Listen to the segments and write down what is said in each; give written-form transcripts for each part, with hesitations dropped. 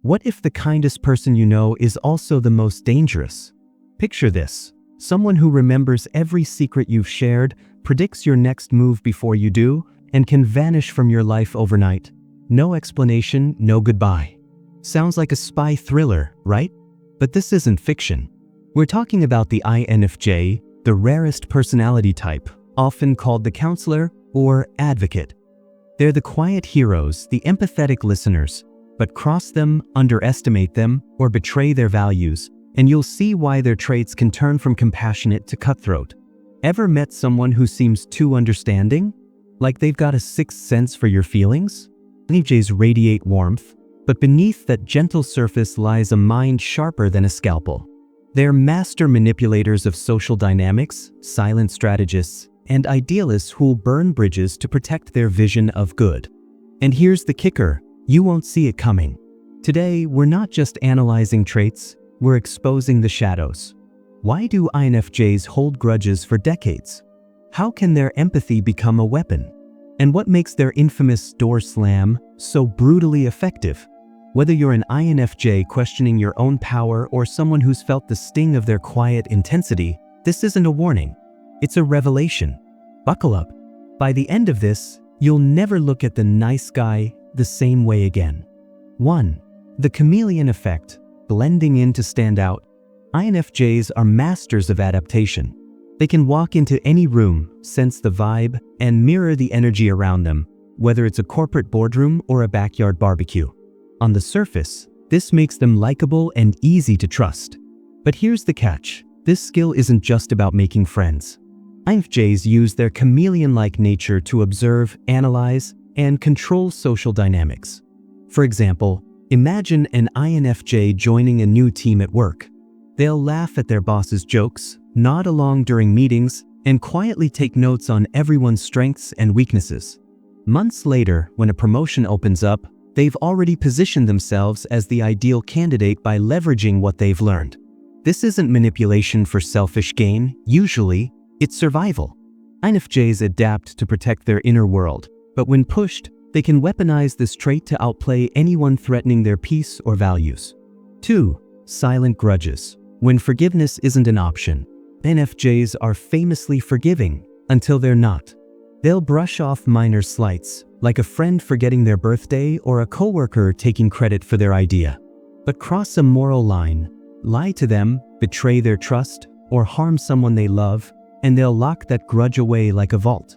What if the kindest person you know is also the most dangerous? Picture this: someone who remembers every secret you've shared, predicts your next move before you do, and can vanish from your life overnight. No explanation, no goodbye. Sounds like a spy thriller, right? But this isn't fiction. We're talking about the INFJ, the rarest personality type, often called the counselor or advocate. They're the quiet heroes, the empathetic listeners, but cross them, underestimate them, or betray their values, and you'll see why their traits can turn from compassionate to cutthroat. Ever met someone who seems too understanding? Like they've got a sixth sense for your feelings? INFJs radiate warmth, but beneath that gentle surface lies a mind sharper than a scalpel. They're master manipulators of social dynamics, silent strategists, and idealists who'll burn bridges to protect their vision of good. And here's the kicker: you won't see it coming. Today, we're not just analyzing traits, we're exposing the shadows. Why do INFJs hold grudges for decades? How can their empathy become a weapon? And what makes their infamous door slam so brutally effective? Whether you're an INFJ questioning your own power or someone who's felt the sting of their quiet intensity, this isn't a warning. It's a revelation. Buckle up. By the end of this, you'll never look at the nice guy the same way again. 1. The chameleon effect, blending in to stand out. INFJs are masters of adaptation. They can walk into any room, sense the vibe, and mirror the energy around them, whether it's a corporate boardroom or a backyard barbecue. On the surface, this makes them likable and easy to trust. But here's the catch: this skill isn't just about making friends. INFJs use their chameleon-like nature to observe, analyze, and control social dynamics. For example, imagine an INFJ joining a new team at work. They'll laugh at their boss's jokes, nod along during meetings, and quietly take notes on everyone's strengths and weaknesses. Months later, when a promotion opens up, they've already positioned themselves as the ideal candidate by leveraging what they've learned. This isn't manipulation for selfish gain. Usually, it's survival. INFJs adapt to protect their inner world, but when pushed, they can weaponize this trait to outplay anyone threatening their peace or values. 2. Silent grudges. When forgiveness isn't an option, INFJs are famously forgiving until they're not. They'll brush off minor slights, like a friend forgetting their birthday or a coworker taking credit for their idea. But cross a moral line, lie to them, betray their trust, or harm someone they love, and they'll lock that grudge away like a vault.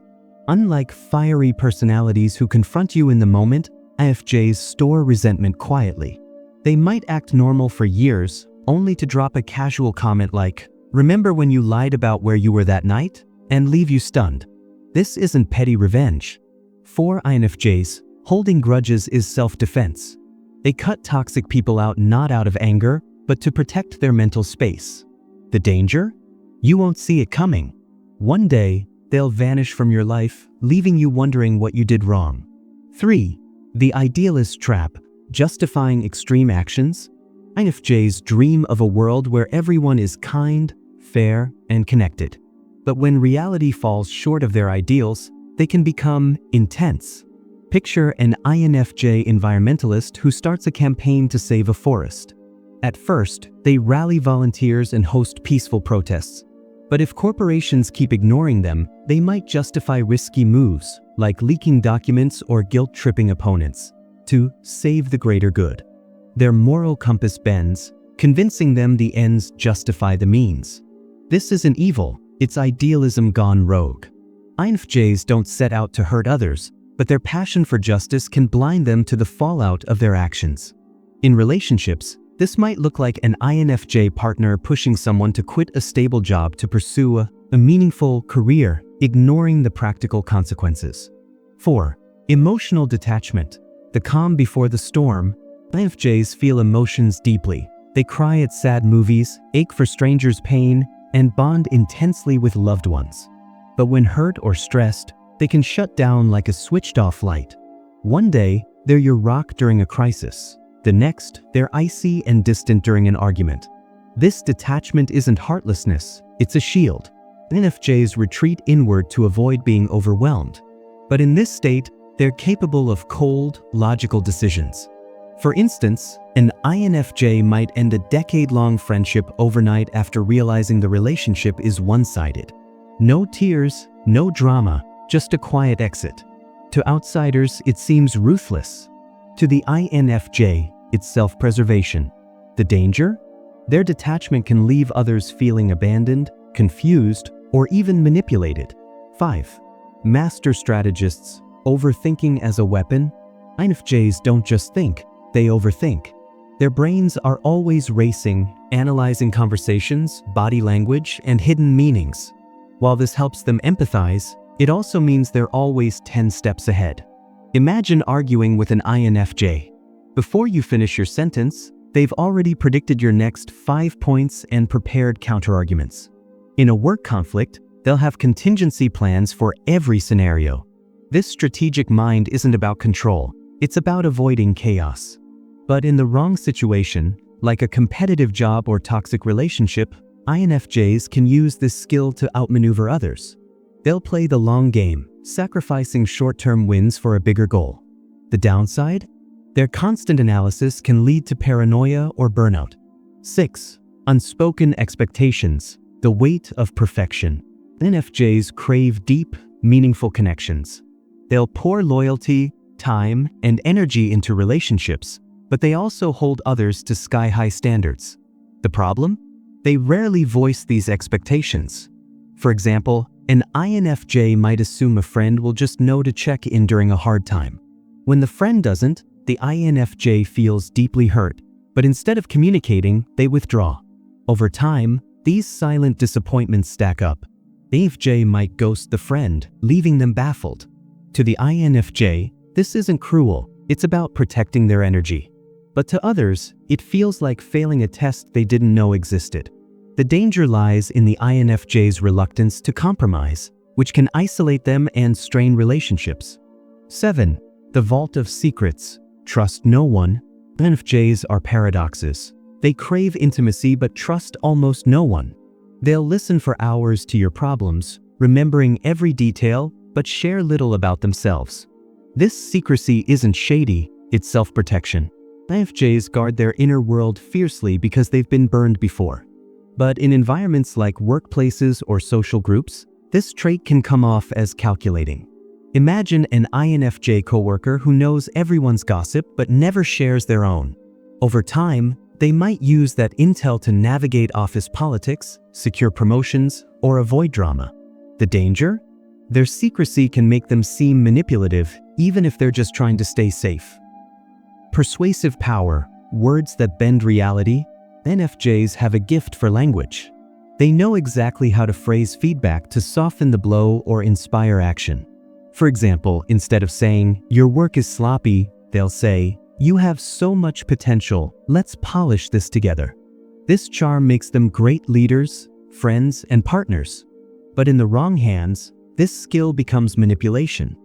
Unlike fiery personalities who confront you in the moment, INFJs store resentment quietly. They might act normal for years, only to drop a casual comment like, "Remember when you lied about where you were that night?" and leave you stunned. This isn't petty revenge. For INFJs, holding grudges is self-defense. They cut toxic people out not out of anger, but to protect their mental space. The danger? You won't see it coming. One day, they'll vanish from your life, leaving you wondering what you did wrong. 3. The idealist trap, justifying extreme actions. INFJs dream of a world where everyone is kind, fair, and connected. But when reality falls short of their ideals, they can become intense. Picture an INFJ environmentalist who starts a campaign to save a forest. At first, they rally volunteers and host peaceful protests. But if corporations keep ignoring them, they might justify risky moves, like leaking documents or guilt-tripping opponents, to save the greater good. Their moral compass bends, convincing them the ends justify the means. This isn't evil, it's idealism gone rogue. INFJs don't set out to hurt others, but their passion for justice can blind them to the fallout of their actions. In relationships, this might look like an INFJ partner pushing someone to quit a stable job to pursue a meaningful career, ignoring the practical consequences. 4. Emotional detachment. The calm before the storm. INFJs feel emotions deeply. They cry at sad movies, ache for strangers' pain, and bond intensely with loved ones. But when hurt or stressed, they can shut down like a switched-off light. One day, they're your rock during a crisis. The next, they're icy and distant during an argument. This detachment isn't heartlessness, it's a shield. INFJs retreat inward to avoid being overwhelmed. But in this state, they're capable of cold, logical decisions. For instance, An INFJ might end a decade-long friendship overnight after realizing the relationship is one-sided. No tears, no drama, just a quiet exit. To outsiders, it seems ruthless. To the INFJ, it's self-preservation. The danger? Their detachment can leave others feeling abandoned, confused, or even manipulated. 5. Master strategists, overthinking as a weapon. INFJs don't just think, they overthink. Their brains are always racing, analyzing conversations, body language, and hidden meanings. While this helps them empathize, it also means they're always 10 steps ahead. Imagine arguing with an INFJ. Before you finish your sentence, they've already predicted your next 5 points and prepared counterarguments. In a work conflict, they'll have contingency plans for every scenario. This strategic mind isn't about control, it's about avoiding chaos. But in the wrong situation, like a competitive job or toxic relationship, INFJs can use this skill to outmaneuver others. They'll play the long game, sacrificing short-term wins for a bigger goal. The downside? Their constant analysis can lead to paranoia or burnout. 6. Unspoken expectations, the weight of perfection. INFJs crave deep, meaningful connections. They'll pour loyalty, time, and energy into relationships, but they also hold others to sky-high standards. The problem? They rarely voice these expectations. For example, an INFJ might assume a friend will just know to check in during a hard time. When the friend doesn't, the INFJ feels deeply hurt, but instead of communicating, they withdraw. Over time, these silent disappointments stack up. The INFJ might ghost the friend, leaving them baffled. To the INFJ, this isn't cruel, it's about protecting their energy. But to others, it feels like failing a test they didn't know existed. The danger lies in the INFJ's reluctance to compromise, which can isolate them and strain relationships. 7. The vault of secrets. Trust no one. INFJs are paradoxes. They crave intimacy but trust almost no one. They'll listen for hours to your problems, remembering every detail, but share little about themselves. This secrecy isn't shady, it's self-protection. INFJs guard their inner world fiercely because they've been burned before. But in environments like workplaces or social groups, this trait can come off as calculating. Imagine an INFJ coworker who knows everyone's gossip but never shares their own. Over time, they might use that intel to navigate office politics, secure promotions, or avoid drama. The danger? Their secrecy can make them seem manipulative, even if they're just trying to stay safe. Persuasive power, words that bend reality. INFJs have a gift for language. They know exactly how to phrase feedback to soften the blow or inspire action. For example, instead of saying, "Your work is sloppy," they'll say, "You have so much potential, let's polish this together." This charm makes them great leaders, friends, and partners. But in the wrong hands, this skill becomes manipulation.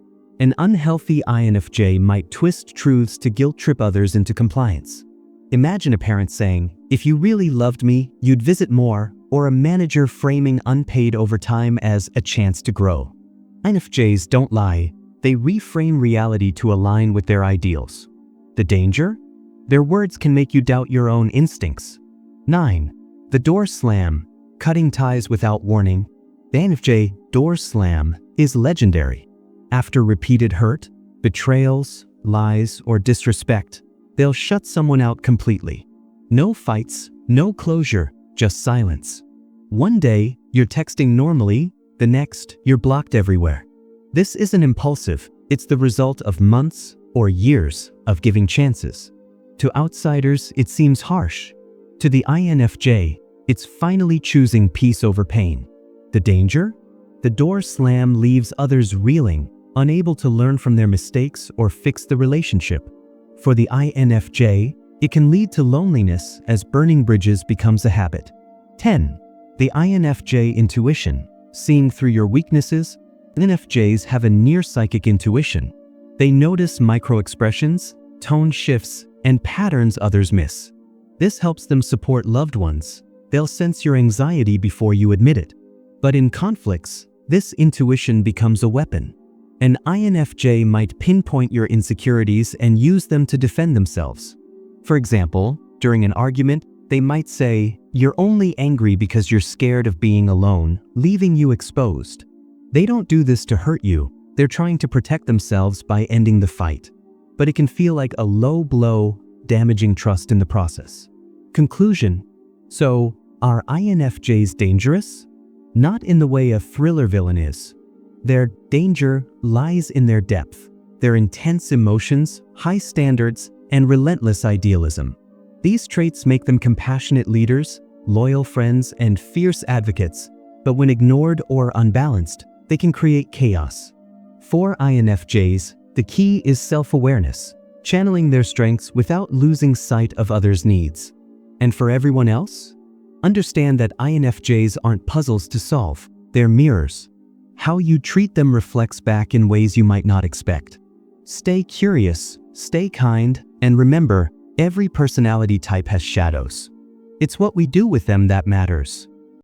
An unhealthy INFJ might twist truths to guilt-trip others into compliance. Imagine a parent saying, "If you really loved me, you'd visit more," or a manager framing unpaid overtime as a chance to grow. INFJs don't lie, they reframe reality to align with their ideals. The danger? Their words can make you doubt your own instincts. 9. The door slam, cutting ties without warning. The INFJ door slam is legendary. After repeated hurt, betrayals, lies, or disrespect, they'll shut someone out completely. No fights, no closure, just silence. One day, you're texting normally, the next, you're blocked everywhere. This isn't impulsive, it's the result of months or years of giving chances. To outsiders, it seems harsh. To the INFJ, it's finally choosing peace over pain. The danger? The door slam leaves others reeling, unable to learn from their mistakes or fix the relationship. For the INFJ, it can lead to loneliness as burning bridges becomes a habit. 10. The INFJ intuition, seeing through your weaknesses. INFJs have a near-psychic intuition. They notice micro-expressions, tone shifts, and patterns others miss. This helps them support loved ones. They'll sense your anxiety before you admit it. But in conflicts, this intuition becomes a weapon. An INFJ might pinpoint your insecurities and use them to defend themselves. For example, during an argument, they might say, "You're only angry because you're scared of being alone," leaving you exposed. They don't do this to hurt you. They're trying to protect themselves by ending the fight. But it can feel like a low blow, damaging trust in the process. Conclusion. So, are INFJs dangerous? Not in the way a thriller villain is. Their danger lies in their depth, their intense emotions, high standards, and relentless idealism. These traits make them compassionate leaders, loyal friends, and fierce advocates, but when ignored or unbalanced, they can create chaos. For INFJs, the key is self-awareness, channeling their strengths without losing sight of others' needs. And for everyone else, understand that INFJs aren't puzzles to solve, they're mirrors. How you treat them reflects back in ways you might not expect. Stay curious, stay kind, and remember, every personality type has shadows. It's what we do with them that matters.